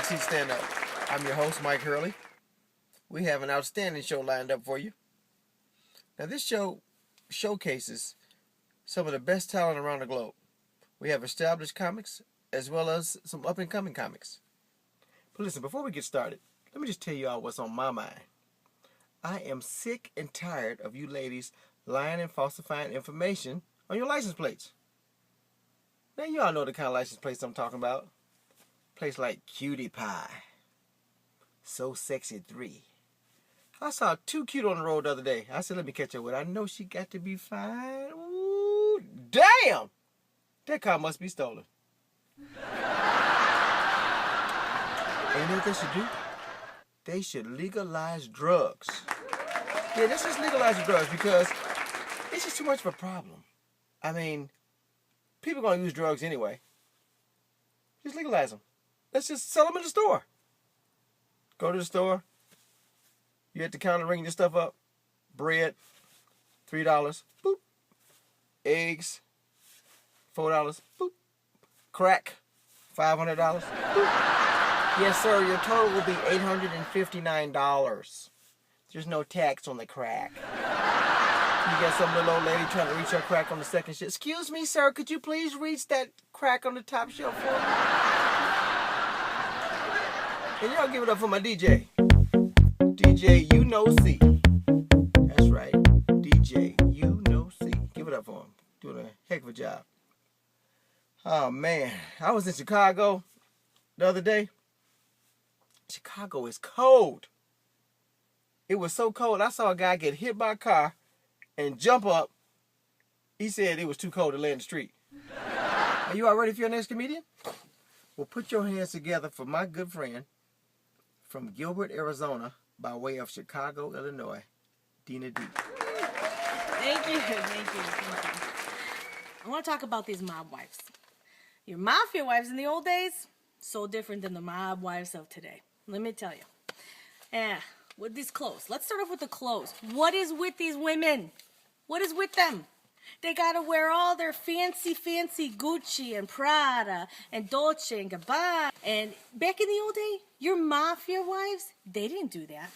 Backseat Stand Up. I'm your host, Mike Hurley. We have an outstanding show lined up for you. Now, this show showcases some of the best talent around the globe. We have established comics as well as some up-and-coming comics. But listen, before we get started, let me just tell you all what's on my mind. I am sick and tired of you ladies lying and falsifying information on your license plates. Now, you all know the kind of license plates I'm talking about. Place like Cutie Pie, So Sexy 3. I saw Too Cute on the road the other day. I said, let me catch up with her. I know she got to be fine. Ooh, damn! That car must be stolen. And you know what they should do? They should legalize drugs. Yeah, let's just legalize the drugs because it's just too much of a problem. I mean, people are going to use drugs anyway. Just legalize them. Let's just sell them in the store. Go to the store. You at the counter ringing your stuff up. Bread, $3. Boop. Eggs, $4. Boop. Crack, $500. Boop. Yes, sir. Your total will be $859. There's no tax on the crack. You got some little old lady trying to reach her crack on the second shelf. Excuse me, sir. Could you please reach that crack on the top shelf for me? And y'all give it up for my DJ. DJ, you know C. That's right. DJ, you know C. Give it up for him. Doing a heck of a job. Oh, man. I was in Chicago the other day. Chicago is cold. It was so cold. I saw a guy get hit by a car and jump up. He said it was too cold to lay in the street. Are you all ready for your next comedian? Well, put your hands together for my good friend from Gilbert, Arizona, by way of Chicago, Illinois, Dina D. Thank you. I want to talk about these mob wives. Your mafia wives in the old days, so different than the mob wives of today. Let me tell you. With these clothes. Let's start off with the clothes. What is with these women? What is with them? They gotta wear all their fancy Gucci and Prada and Dolce and Gabbana. And back in the old day, your mafia wives, they didn't do that.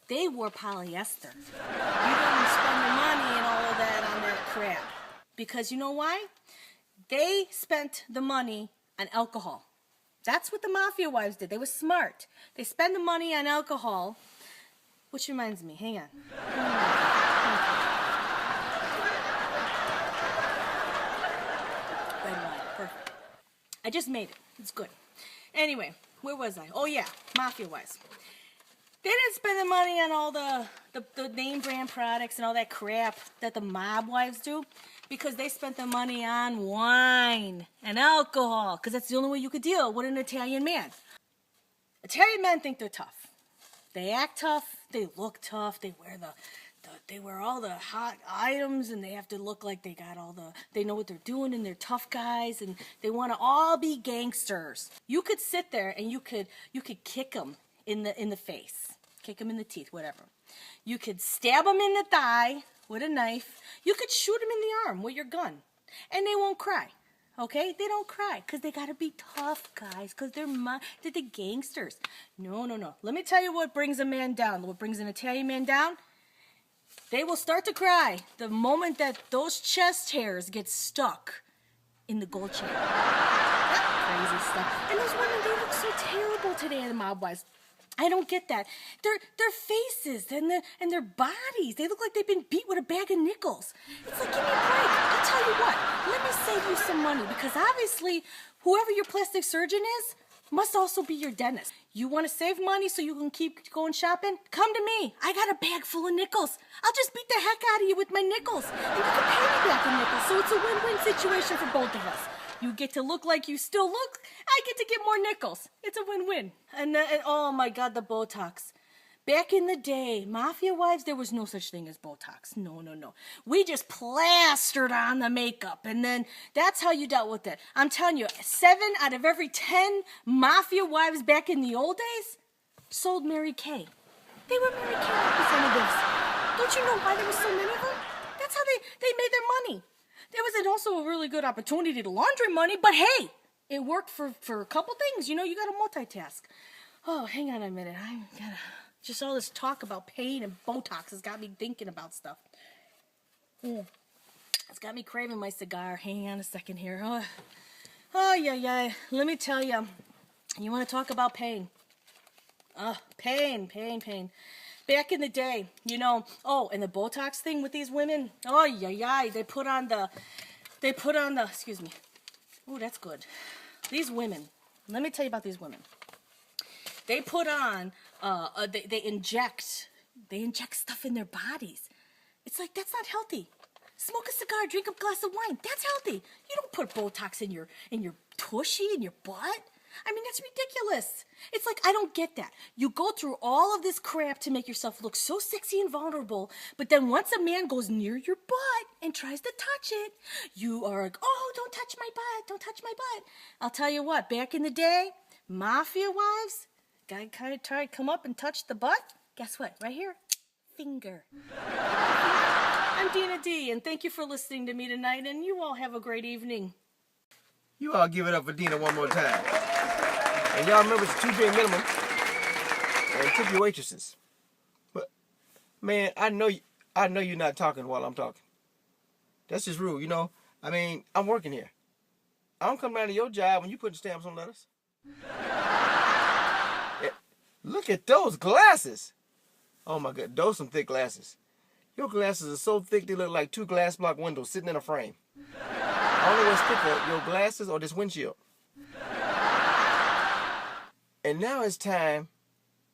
They wore polyester. You didn't spend your money and all of that on that crap. Because you know why? They spent the money on alcohol. That's what the mafia wives did. They were smart. They spent the money on alcohol. Which reminds me, hang on. Red wine, perfect. I just made it. It's good. Anyway, where was I? Oh yeah, mafia wives. They didn't spend the money on all the name brand products and all that crap that the mob wives do because they spent the money on wine and alcohol because that's the only way you could deal with an Italian man. Italian men think they're tough. They act tough, they look tough, they wear all the hot items and they have to look like they know what they're doing and they're tough guys and they want to all be gangsters. You could sit there and you could kick them in the face, kick them in the teeth, whatever. You could stab them in the thigh with a knife. You could shoot them in the arm with your gun and they won't cry. Okay? They don't cry because they got to be tough guys because they're the gangsters. No. Let me tell you what brings a man down, what brings an Italian man down. They will start to cry the moment that those chest hairs get stuck in the gold chain. Crazy stuff. And those women, they look so terrible today, the mob wives. I don't get that. Their faces and their bodies, they look like they've been beat with a bag of nickels. It's like, give me a break. I'll tell you what, let me save you some money because obviously whoever your plastic surgeon is must also be your dentist. You want to save money so you can keep going shopping? Come to me. I got a bag full of nickels. I'll just beat the heck out of you with my nickels and you can pay me back in nickels. So it's a win-win situation for both of us. You get to look like you still look. I get to get more nickels. It's a win-win. And oh my God, the Botox. Back in the day, mafia wives, there was no such thing as Botox. No. We just plastered on the makeup, and then that's how you dealt with it. I'm telling you, 7 out of every 10 mafia wives back in the old days sold Mary Kay. They were Mary Kay representatives. Don't you know why there were so many of them? That's how they made their money. There was also a really good opportunity to launder money, but hey, It worked for a couple things. You know, you gotta multitask. Oh, hang on a minute. I'm gonna... Just all this talk about pain and Botox has got me thinking about stuff. It's got me craving my cigar. Hang on a second here. Yeah. Let me tell you. You want to talk about pain? Pain. Back in the day, you know, and the Botox thing with these women. Oh, yeah. They put on the, excuse me. Oh, that's good. These women, let me tell you about these women. They put on, they inject stuff in their bodies. It's like, that's not healthy. Smoke a cigar, drink a glass of wine. That's healthy. You don't put Botox in your tushy, in your butt. I mean, that's ridiculous. It's like, I don't get that. You go through all of this crap to make yourself look so sexy and vulnerable, but then once a man goes near your butt and tries to touch it, you are like, oh, don't touch my butt. I'll tell you what, back in the day, mafia wives, guy kind of tried to come up and touch the butt. Guess what? Right here, finger. I'm Dina D, and thank you for listening to me tonight, and you all have a great evening. You all give it up for Dina one more time. And y'all remember it's a 2-drink minimum. And tip your waitresses. But, man, I know you're not talking while I'm talking. That's just rude, you know. I mean, I'm working here. I don't come down to your job when you putting stamps on letters. Yeah, look at those glasses. Oh, my God. Those some thick glasses. Your glasses are so thick they look like 2 glass block windows sitting in a frame. I don't know what's thicker, your glasses or this windshield. And now it's time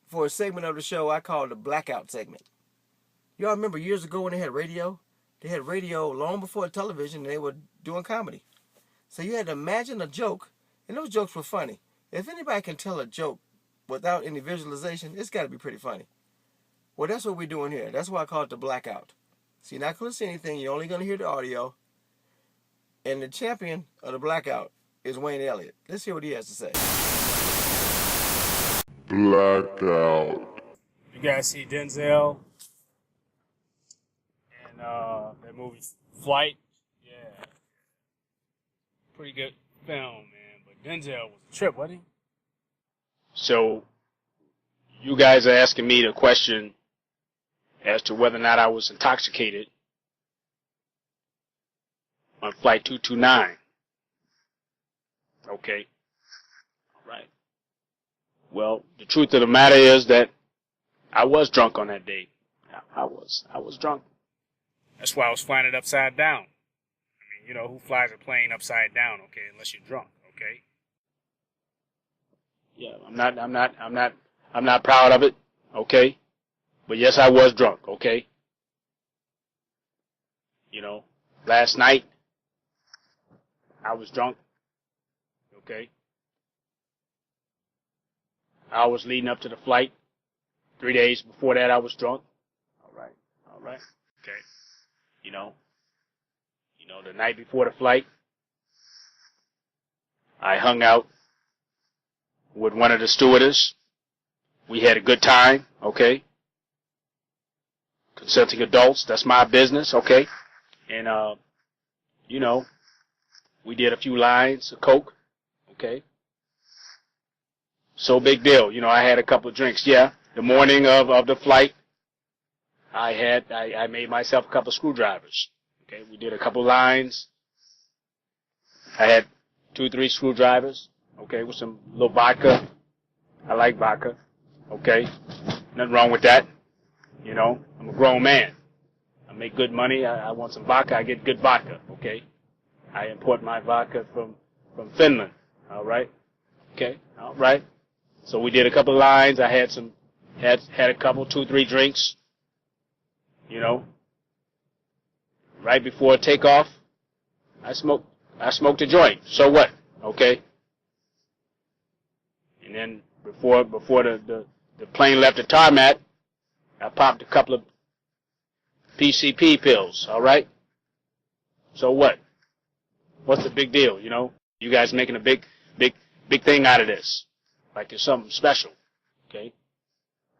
for a segment of the show I call the Blackout segment. Y'all remember years ago when they had radio? They had radio long before television and they were doing comedy. So you had to imagine a joke, and those jokes were funny. If anybody can tell a joke without any visualization, it's got to be pretty funny. Well, that's what we're doing here. That's why I call it the Blackout. So you're not going to see anything. You're only going to hear the audio. And the champion of the Blackout is Wayne Elliott. Let's hear what he has to say. Blackout. You guys see Denzel and that movie Flight? Yeah. Pretty good film, man. But Denzel was a trip, wasn't he? So, you guys are asking me the question as to whether or not I was intoxicated on Flight 229. Okay. All right. Well, the truth of the matter is that I was drunk on that day. I was drunk. That's why I was flying it upside down. I mean, you know, who flies a plane upside down, okay, unless you're drunk, okay? Yeah, I'm not proud of it, okay? But yes, I was drunk, okay? You know, last night, I was drunk, okay? Hours leading up to the flight. 3 days before that, I was drunk. All right, okay. You know, the night before the flight, I hung out with one of the stewardess. We had a good time, okay? Consenting adults, that's my business, okay? And, you know, we did a few lines of coke, okay? So big deal. You know, I had a couple of drinks. Yeah, the morning of the flight, I made myself a couple of screwdrivers. Okay, we did a couple of lines. I had 2 or 3 screwdrivers. Okay, with some little vodka. I like vodka. Okay, nothing wrong with that. You know, I'm a grown man. I make good money. I want some vodka. I get good vodka. Okay, I import my vodka from Finland. All right. Okay. All right. So we did a couple of lines. I had had a couple, 2 or 3 drinks. You know, right before takeoff, I smoked a joint. So what? Okay. And then before the plane left the tarmac, I popped a couple of PCP pills. All right. So what? What's the big deal? You know, you guys making a big thing out of this. Like it's something special, okay?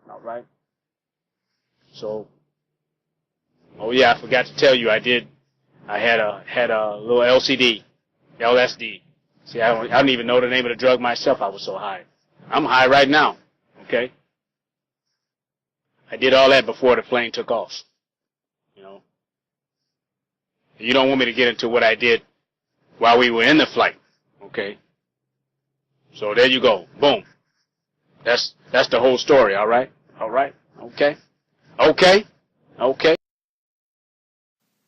All right. So, oh yeah, I forgot to tell you, I had a little LSD See, I don't even know the name of the drug myself. I was so high. I'm high right now. Okay. I did all that before the plane took off. You know. You don't want me to get into what I did while we were in the flight. Okay. So there you go. Boom. That's the whole story. All right. All right. Okay. Okay. Okay.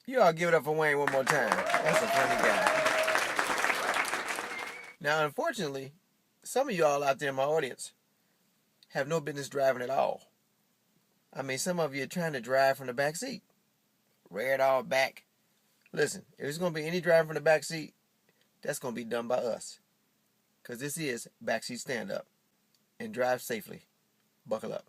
You all give it up for Wayne one more time. That's a funny guy. Now, unfortunately, some of you all out there in my audience have no business driving at all. I mean, some of you are trying to drive from the back seat. Rear it all back. Listen, if there's going to be any driving from the back seat, that's going to be done by us. Because this is Backseat Stand Up. And drive safely. Buckle up.